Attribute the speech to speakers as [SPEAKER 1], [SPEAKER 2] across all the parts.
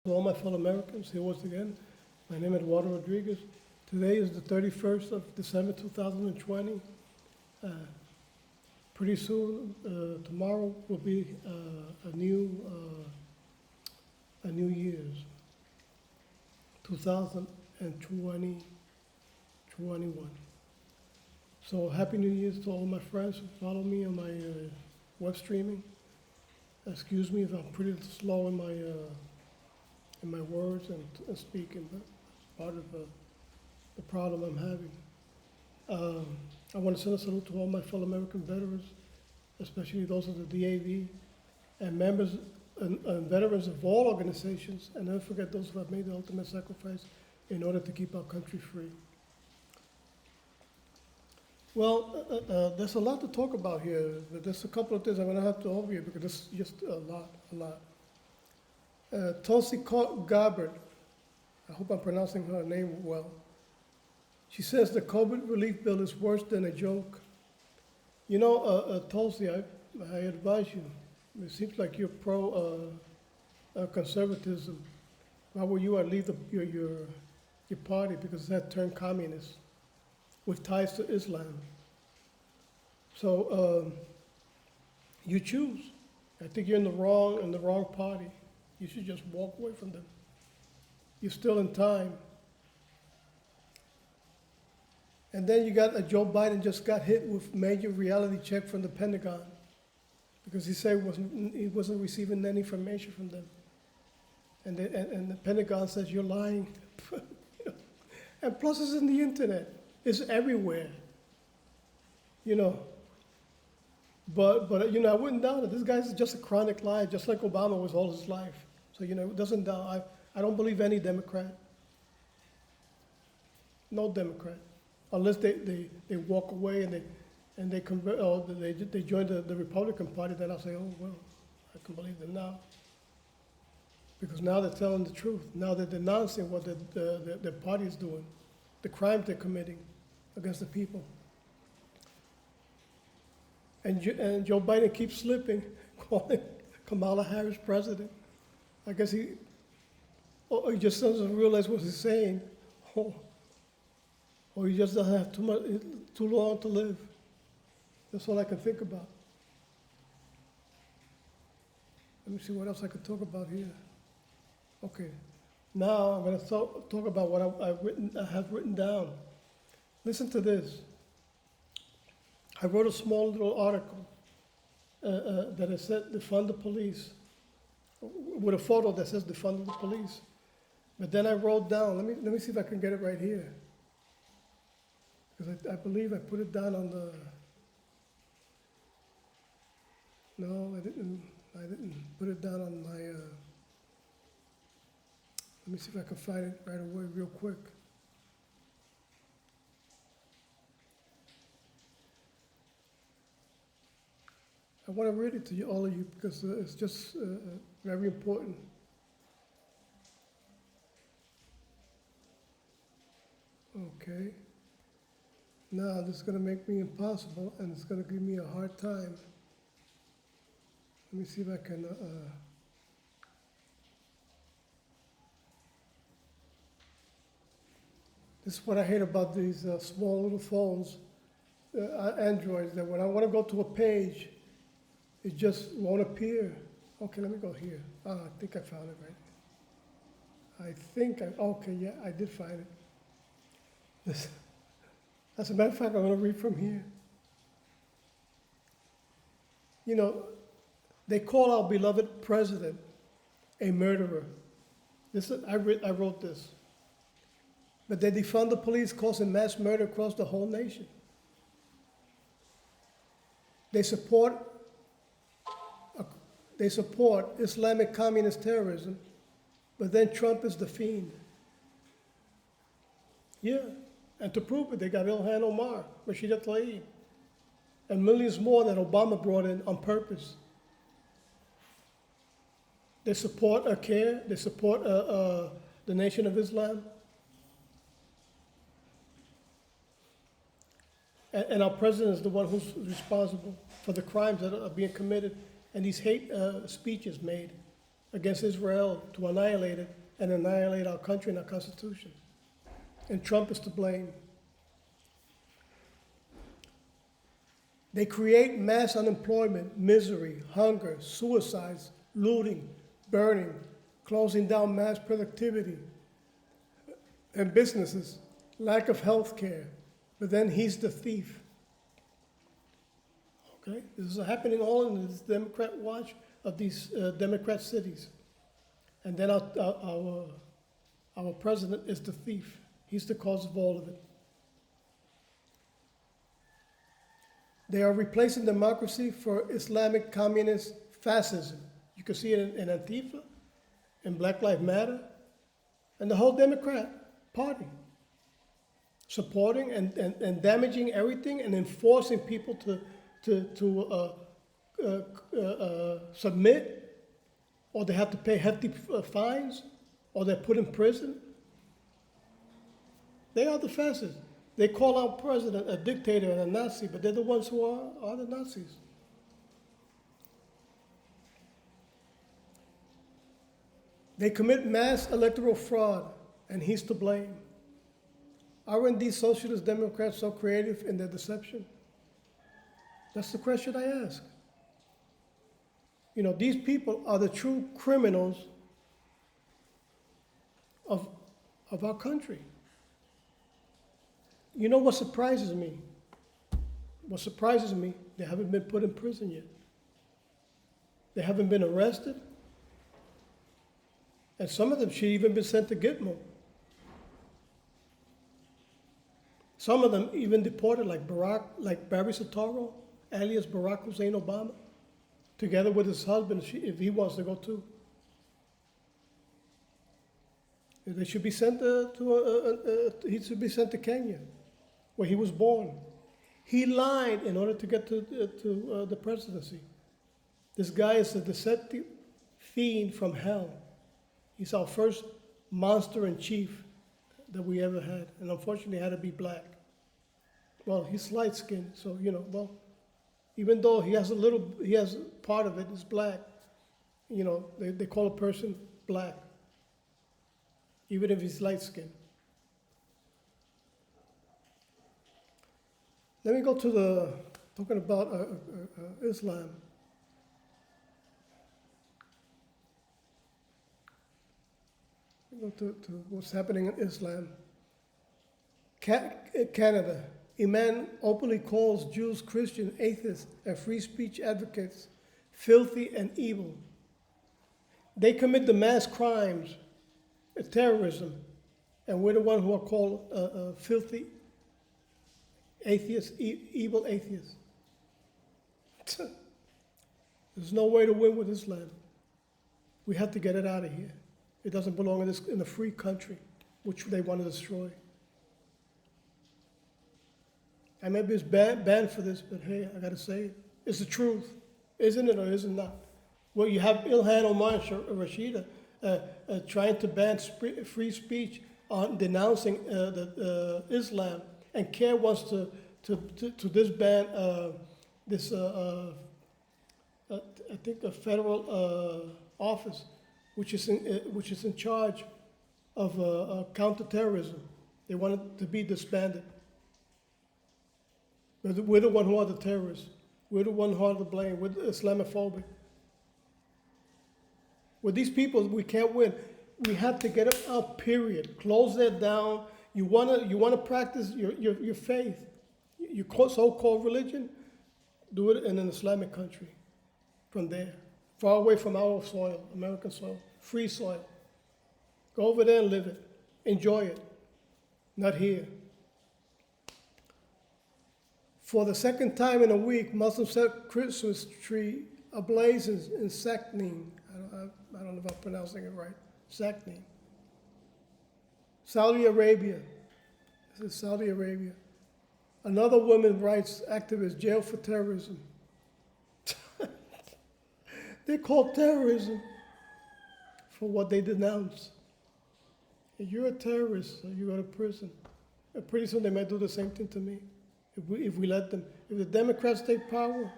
[SPEAKER 1] To all my fellow Americans, here once again, my name is Eduardo Rodriguez. Today is the 31st of December 2020. Uh, Pretty soon, tomorrow will be a new year's, 2020, 21. So happy New Year's to all my friends who follow me on my web streaming. Excuse me if I'm pretty slow in my words and speaking, but it's part of the problem I'm having. I want to send a salute to all my fellow American veterans, especially those of the DAV and members and veterans of all organizations, and never forget those who have made the ultimate sacrifice in order to keep our country free. Well, there's a lot to talk about here, but there's a couple of things I'm going to have to overview because this is just a lot. Tulsi Gabbard, I hope I'm pronouncing her name well. She says the COVID relief bill is worse than a joke. You know, Tulsi, I advise you. It seems like you're pro conservatism. Why would you leave your party because that turned communist with ties to Islam? So you choose. I think you're in the wrong party. You should just walk away from them. You're still in time. And then you got Joe Biden just got hit with major reality check from the Pentagon because he said he wasn't receiving any information from them. And the Pentagon says you're lying. And plus it's in the internet. It's everywhere. You know. But I wouldn't doubt it. This guy's just a chronic liar, just like Obama was all his life. So, it doesn't doubt. I don't believe any Democrat. No Democrat. Unless they walk away and they convert, or they join the Republican Party, then I'll say, oh, well, I can believe them now. Because now they're telling the truth. Now they're denouncing what their party is doing, the crimes they're committing against the people. And Joe Biden keeps slipping, calling Kamala Harris president. I guess he just doesn't realize what he's saying, or he just doesn't have too long to live. That's all I can think about. Let me see what else I could talk about here. Okay, now I'm going to talk about what I have written down. Listen to this. I wrote a small little article that I said defund the police, with a photo that says defund the police. But then I wrote down, let me see if I can get it right here. Because I believe I put it down on the, no, I didn't put it down on my, let me see if I can find it right away real quick. I want to read it to all of you because it's just very important. Okay. Now this is going to make me impossible and it's going to give me a hard time. Let me see if I can. This is what I hate about these small little phones, Androids, that when I want to go to a page, it just won't appear. Okay, let me go here. I think I found it right. Okay, yeah, I did find it. As a matter of fact, I'm going to read from here. They call our beloved president a murderer. I wrote this. But they defund the police, causing mass murder across the whole nation. They support Islamic communist terrorism, but then Trump is the fiend. Yeah, and to prove it, they got Ilhan Omar, Rashida Tlaib, and millions more that Obama brought in on purpose. They support CARE, they support the Nation of Islam. And our president is the one who's responsible for the crimes that are being committed and these hate speeches made. against Israel to annihilate it and annihilate our country and our Constitution. And Trump is to blame. They create mass unemployment, misery, hunger, suicides, looting, burning, closing down mass productivity and businesses, lack of health care. But then he's the thief. Okay? This is happening all in this Democrat watch of these Democrat cities. And then our president is the thief. He's the cause of all of it. They are replacing democracy for Islamic communist fascism. You can see it in Antifa, in Black Lives Matter, and the whole Democrat Party. Supporting and damaging everything and enforcing people to submit, or they have to pay hefty fines, or they're put in prison. They are the fascists. They call our president a dictator and a Nazi, but they're the ones who are the Nazis. They commit mass electoral fraud, and he's to blame. Aren't these socialist Democrats so creative in their deception? That's the question I ask. You know, these people are the true criminals of our country. You know what surprises me? What surprises me, they haven't been put in prison yet. They haven't been arrested. And some of them should even be sent to Gitmo. Some of them even deported, like Barry Soetoro, alias Barack Hussein Obama, together with his husband, if he wants to go too. They should be sent he should be sent to Kenya, where he was born. He lied in order to get to the presidency. This guy is a deceptive fiend from hell. He's our first monster in chief that we ever had, and unfortunately had to be black. Well, he's light-skinned, so, you know, well, even though he has part of it is black, you know, they call a person black, even if he's light-skinned. Let me go to talking about Islam. Go to what's happening in Islam. Canada, a man openly calls Jews, Christians, atheists, and free speech advocates filthy and evil. They commit the mass crimes, terrorism, and we're the ones who are called filthy atheists, evil atheists. There's no way to win with Islam. We have to get it out of here. It doesn't belong in a free country, which they want to destroy. I may be banned for this, but hey, I got to say it. It's the truth. Isn't it or is it not? Well, you have Ilhan Omar and Rashida trying to ban free speech on denouncing Islam, and CARE wants to disband I think a federal office which is in charge of counterterrorism. They want it to be disbanded. We're the one who are the terrorists. We're the one who are to blame. We're Islamophobic. With these people, we can't win. We have to get them out, period. Close that down. You wanna practice your faith, your so-called religion, do it in an Islamic country. From there, far away from our soil, American soil, free soil. Go over there and live it. Enjoy it. Not here. For the second time in a week, Muslims set Christmas tree ablaze in Sakhneen. I don't know if I'm pronouncing it right. Sakhneen. Saudi Arabia. This is Saudi Arabia. Another women's rights activist jailed for terrorism. They call terrorism for what they denounce. If you're a terrorist, so you go to prison. And pretty soon they might do the same thing to me. If we let them. If the Democrats take power,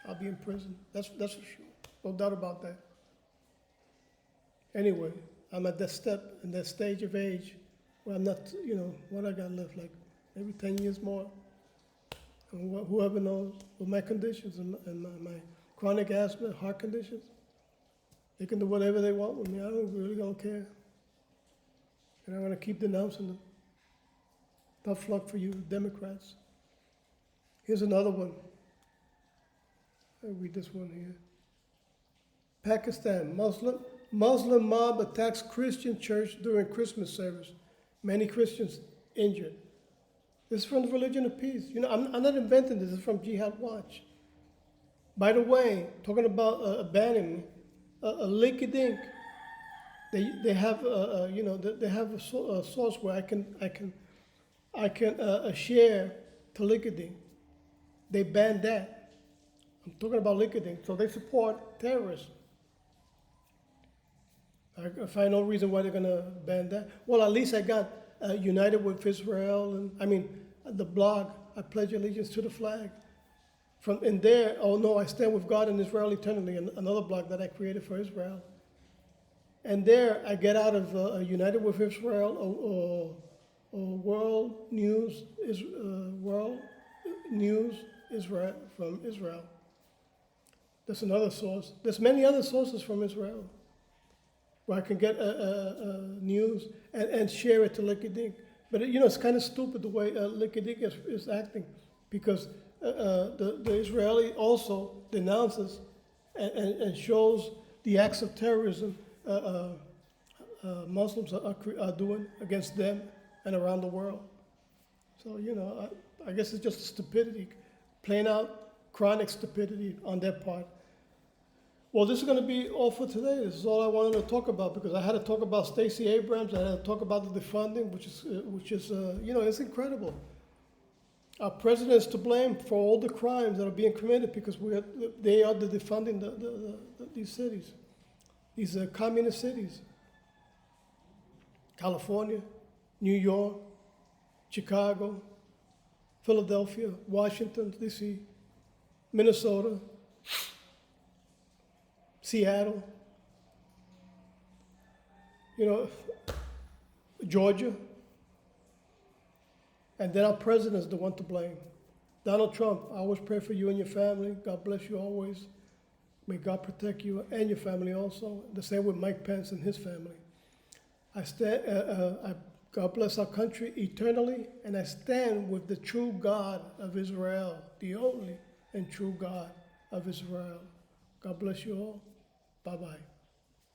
[SPEAKER 1] I'll be in prison. That's for sure. No doubt about that. Anyway, I'm at that step, in that stage of age, where I'm not, what I got left, like maybe 10 years more. And whoever knows, with my conditions and my chronic asthma, heart conditions, they can do whatever they want with me. I don't care. And I'm gonna keep denouncing them. Tough luck for you, Democrats. Here's another one. I'll read this one here. Pakistan, Muslim mob attacks Christian church during Christmas service. Many Christians injured. This is from the Religion of Peace. I'm not inventing this. This is from Jihad Watch. By the way, talking about banning a linked-ink. They have they have a source where I can share to LinkedIn. They banned that. I'm talking about LinkedIn. So they support terrorists. I find no reason why they're gonna ban that. Well, at least I got United with Israel, and the blog. I pledge allegiance to the flag. From in there, oh no, I stand with God and Israel eternally. Another blog that I created for Israel. And there, I get out of United with Israel or World News Israel from Israel. That's another source. There's many other sources from Israel where I can get news and share it to LinkedIn. But it's kind of stupid the way LinkedIn is acting, because the Israeli also denounces and shows the acts of terrorism Muslims are doing against them and around the world. So, I guess it's just stupidity, plain out chronic stupidity on their part. Well, this is going to be all for today. This is all I wanted to talk about, because I had to talk about Stacey Abrams. I had to talk about the defunding, which is it's incredible. Our president is to blame for all the crimes that are being committed, because they are the defunding these cities, these communist cities. California, New York, Chicago, Philadelphia, Washington, D.C., Minnesota, Seattle, Georgia. And then our president is the one to blame. Donald Trump, I always pray for you and your family. God bless you always. May God protect you and your family also. The same with Mike Pence and his family. God bless our country eternally, and I stand with the true God of Israel, the only and true God of Israel. God bless you all. Bye-bye.